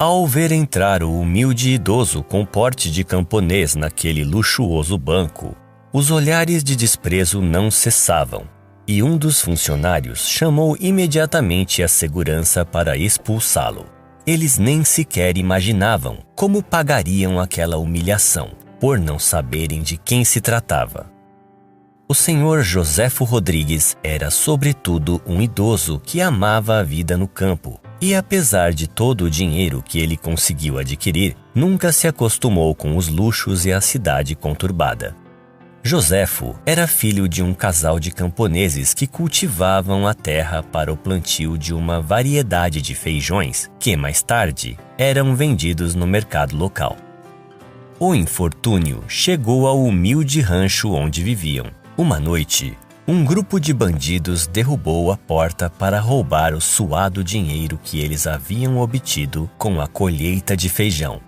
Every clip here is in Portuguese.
Ao ver entrar o humilde idoso com porte de camponês naquele luxuoso banco, os olhares de desprezo não cessavam, e um dos funcionários chamou imediatamente a segurança para expulsá-lo. Eles nem sequer imaginavam como pagariam aquela humilhação, por não saberem de quem se tratava. O senhor Joséfo Rodrigues era, sobretudo, um idoso que amava a vida no campo, e apesar de todo o dinheiro que ele conseguiu adquirir, nunca se acostumou com os luxos e a cidade conturbada. Joséfo era filho de um casal de camponeses que cultivavam a terra para o plantio de uma variedade de feijões que, mais tarde, eram vendidos no mercado local. O infortúnio chegou ao humilde rancho onde viviam. Uma noite, um grupo de bandidos derrubou a porta para roubar o suado dinheiro que eles haviam obtido com a colheita de feijão.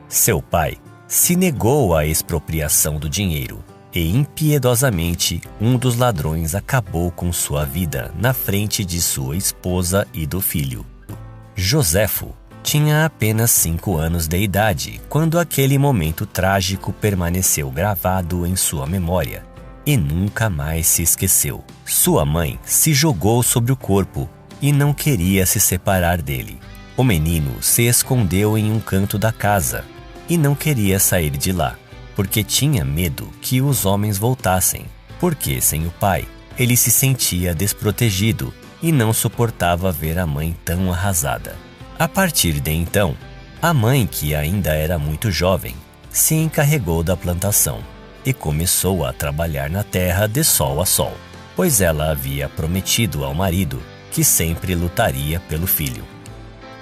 Seu pai se negou à expropriação do dinheiro e, impiedosamente, um dos ladrões acabou com sua vida na frente de sua esposa e do filho. Joséfo tinha apenas 5 anos de idade quando aquele momento trágico permaneceu gravado em sua memória e nunca mais se esqueceu. Sua mãe se jogou sobre o corpo e não queria se separar dele. O menino se escondeu em um canto da casa e não queria sair de lá, porque tinha medo que os homens voltassem, porque sem o pai ele se sentia desprotegido e não suportava ver a mãe tão arrasada. A partir de então, a mãe, que ainda era muito jovem, se encarregou da plantação e começou a trabalhar na terra de sol a sol, pois ela havia prometido ao marido que sempre lutaria pelo filho.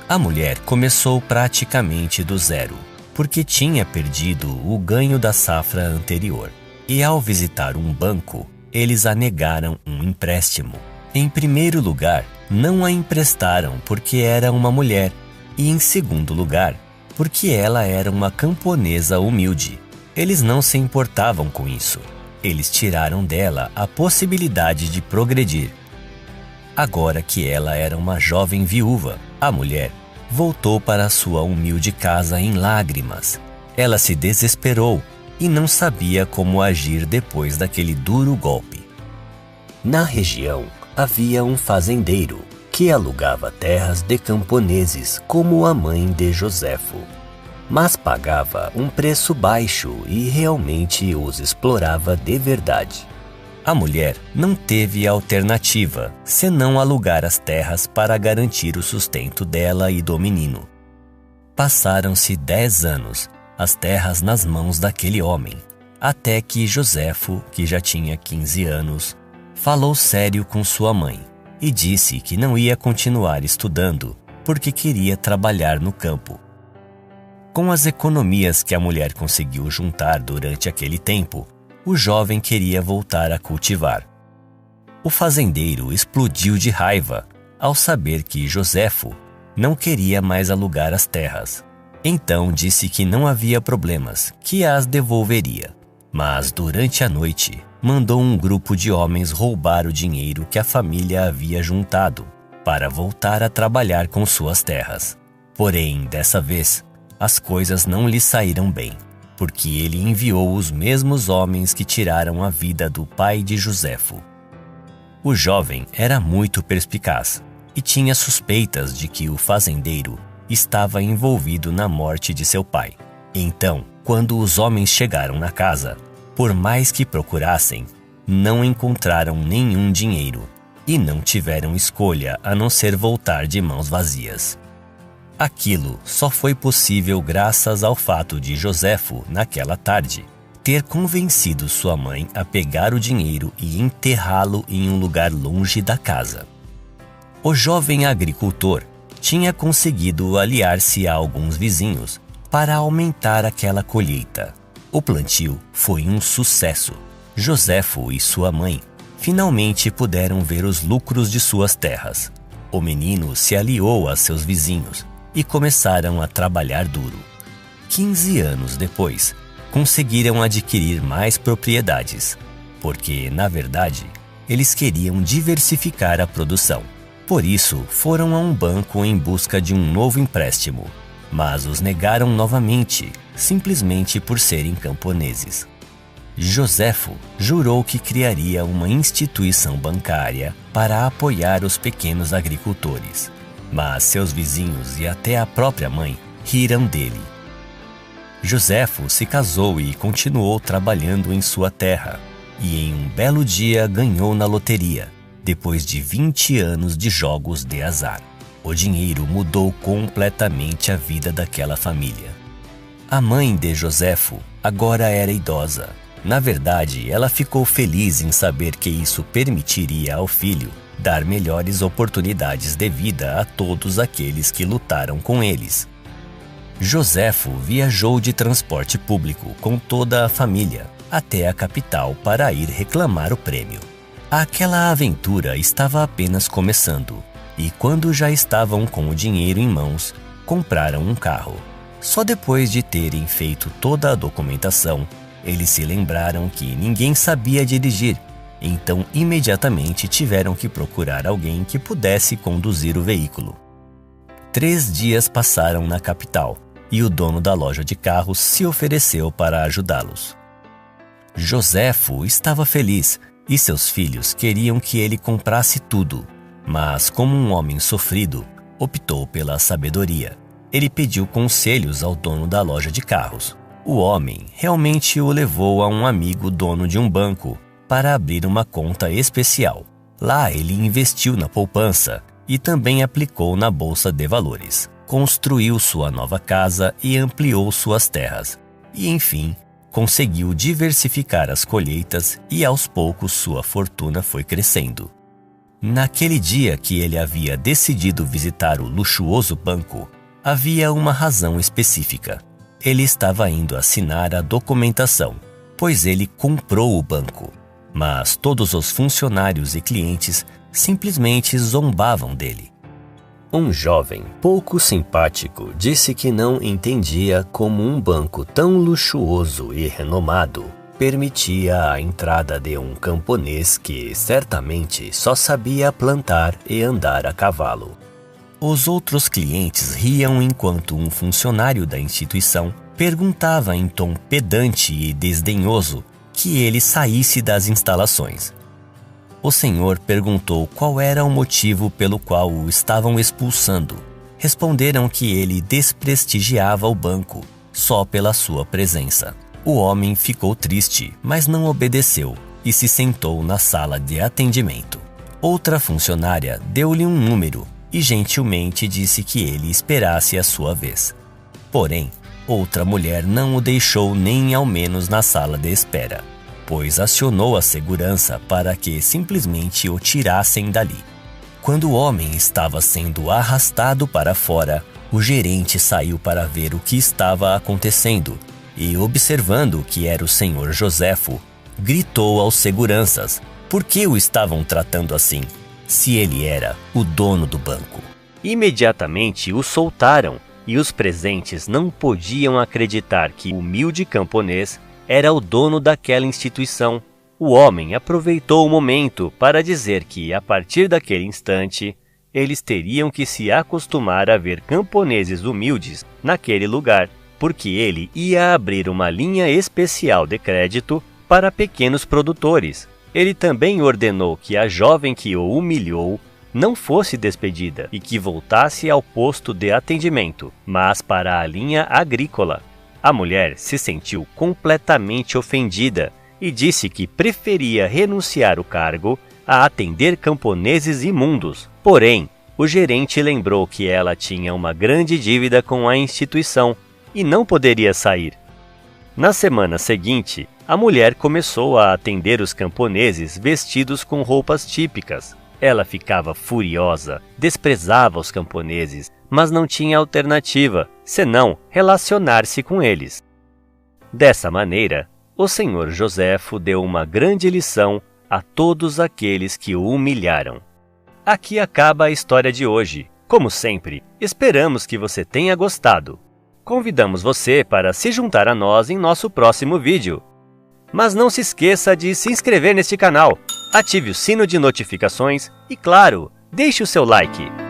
A mulher começou praticamente do zero, porque tinha perdido o ganho da safra anterior, e ao visitar um banco, eles a negaram um empréstimo. Em primeiro lugar, não a emprestaram porque era uma mulher, e em segundo lugar, porque ela era uma camponesa humilde. Eles não se importavam com isso. Eles tiraram dela a possibilidade de progredir. Agora que ela era uma jovem viúva, a mulher voltou para sua humilde casa em lágrimas. Ela se desesperou e não sabia como agir depois daquele duro golpe. Na região havia um fazendeiro que alugava terras de camponeses como a mãe de Joséfo, mas pagava um preço baixo e realmente os explorava de verdade. A mulher não teve alternativa senão alugar as terras para garantir o sustento dela e do menino. Passaram-se 10 anos, as terras nas mãos daquele homem, até que Joséfo, que já tinha 15 anos, falou sério com sua mãe e disse que não ia continuar estudando porque queria trabalhar no campo. Com as economias que a mulher conseguiu juntar durante aquele tempo, o jovem queria voltar a cultivar. O fazendeiro explodiu de raiva ao saber que Joséfo não queria mais alugar as terras. Então disse que não havia problemas, que as devolveria. Mas durante a noite, mandou um grupo de homens roubar o dinheiro que a família havia juntado para voltar a trabalhar com suas terras. Porém, dessa vez, as coisas não lhe saíram bem, porque ele enviou os mesmos homens que tiraram a vida do pai de Joséfo. O jovem era muito perspicaz e tinha suspeitas de que o fazendeiro estava envolvido na morte de seu pai. Então, quando os homens chegaram na casa, por mais que procurassem, não encontraram nenhum dinheiro e não tiveram escolha a não ser voltar de mãos vazias. Aquilo só foi possível graças ao fato de Joséfo, naquela tarde, ter convencido sua mãe a pegar o dinheiro e enterrá-lo em um lugar longe da casa. O jovem agricultor tinha conseguido aliar-se a alguns vizinhos para aumentar aquela colheita. O plantio foi um sucesso. Joséfo e sua mãe finalmente puderam ver os lucros de suas terras. O menino se aliou a seus vizinhos e começaram a trabalhar duro. 15 anos depois, conseguiram adquirir mais propriedades, porque, na verdade, eles queriam diversificar a produção. Por isso, foram a um banco em busca de um novo empréstimo, mas os negaram novamente, simplesmente por serem camponeses. Joséfo jurou que criaria uma instituição bancária para apoiar os pequenos agricultores, mas seus vizinhos e até a própria mãe riram dele. Joséfo se casou e continuou trabalhando em sua terra, e em um belo dia ganhou na loteria, depois de 20 anos de jogos de azar. O dinheiro mudou completamente a vida daquela família. A mãe de Joséfo agora era idosa. Na verdade, ela ficou feliz em saber que isso permitiria ao filho dar melhores oportunidades de vida a todos aqueles que lutaram com eles. Joséfo viajou de transporte público com toda a família até a capital para ir reclamar o prêmio. Aquela aventura estava apenas começando, e quando já estavam com o dinheiro em mãos, compraram um carro. Só depois de terem feito toda a documentação, eles se lembraram que ninguém sabia dirigir, então imediatamente tiveram que procurar alguém que pudesse conduzir o veículo. 3 dias passaram na capital e o dono da loja de carros se ofereceu para ajudá-los. Joséfo estava feliz e seus filhos queriam que ele comprasse tudo, mas como um homem sofrido, optou pela sabedoria. Ele pediu conselhos ao dono da loja de carros. O homem realmente o levou a um amigo dono de um banco para abrir uma conta especial. Lá ele investiu na poupança e também aplicou na bolsa de valores. Construiu sua nova casa e ampliou suas terras. E enfim, conseguiu diversificar as colheitas e aos poucos sua fortuna foi crescendo. Naquele dia que ele havia decidido visitar o luxuoso banco, havia uma razão específica. Ele estava indo assinar a documentação, pois ele comprou o banco. Mas todos os funcionários e clientes simplesmente zombavam dele. Um jovem pouco simpático disse que não entendia como um banco tão luxuoso e renomado permitia a entrada de um camponês que certamente só sabia plantar e andar a cavalo. Os outros clientes riam enquanto um funcionário da instituição perguntava em tom pedante e desdenhoso que ele saísse das instalações. O senhor perguntou qual era o motivo pelo qual o estavam expulsando. Responderam que ele desprestigiava o banco só pela sua presença. O homem ficou triste, mas não obedeceu e se sentou na sala de atendimento. Outra funcionária deu-lhe um número e gentilmente disse que ele esperasse a sua vez. Porém, outra mulher não o deixou nem ao menos na sala de espera, pois acionou a segurança para que simplesmente o tirassem dali. Quando o homem estava sendo arrastado para fora, o gerente saiu para ver o que estava acontecendo e, observando que era o senhor Joséfo, gritou aos seguranças por que o estavam tratando assim, se ele era o dono do banco. Imediatamente o soltaram e os presentes não podiam acreditar que o humilde camponês era o dono daquela instituição. O homem aproveitou o momento para dizer que, a partir daquele instante, eles teriam que se acostumar a ver camponeses humildes naquele lugar, porque ele ia abrir uma linha especial de crédito para pequenos produtores. Ele também ordenou que a jovem que o humilhou não fosse despedida e que voltasse ao posto de atendimento, mas para a linha agrícola. A mulher se sentiu completamente ofendida e disse que preferia renunciar ao cargo a atender camponeses imundos. Porém, o gerente lembrou que ela tinha uma grande dívida com a instituição e não poderia sair. Na semana seguinte, a mulher começou a atender os camponeses vestidos com roupas típicas. Ela ficava furiosa, desprezava os camponeses, mas não tinha alternativa, senão relacionar-se com eles. Dessa maneira, o senhor Joséfo deu uma grande lição a todos aqueles que o humilharam. Aqui acaba a história de hoje. Como sempre, esperamos que você tenha gostado. Convidamos você para se juntar a nós em nosso próximo vídeo. Mas não se esqueça de se inscrever neste canal, ative o sino de notificações e, claro, deixe o seu like.